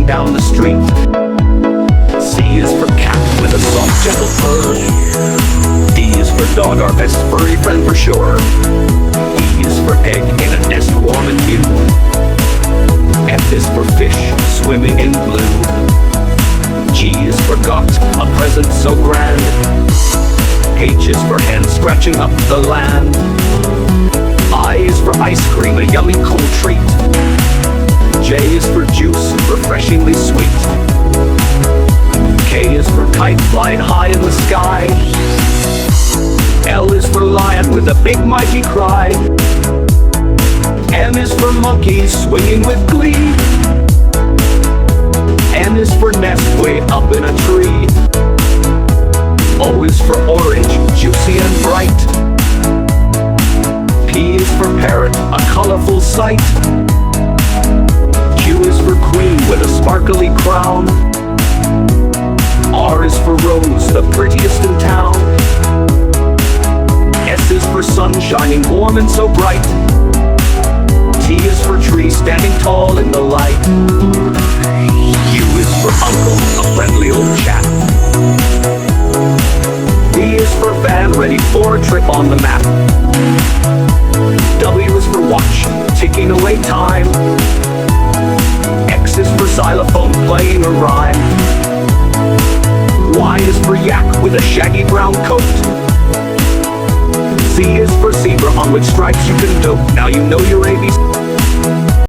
down the street. C is for cat with a soft, gentle purr. D is for dog, our best furry friend for sure. E is for egg in a nest warm and new. F is for fish swimming in blue. G is for got, a present so grand. H is for hen scratching up the land. I is for ice cream, a yummy cool treat. J is for juice, refreshingly sweet. K is for kite flying high in the sky. L is for lion with a big mighty cry. M is for monkey swinging with glee. N is for nest way up in a tree. O is for orange, juicy and bright. P is for parrot, a colorful sight. Q is for queen with a sparkly crown. R is for rose, the prettiest in town. S is for sun shining warm and so bright. T is for tree standing tall in the light. U is for uncle, a friendly old chap. V is for van, ready for a trip on the map. W is for watch, ticking away time. X is for xylophone, playing a rhyme. Y is for yak with a shaggy brown coat. Z is for zebra, on which stripes you can dope. Now you know your ABC.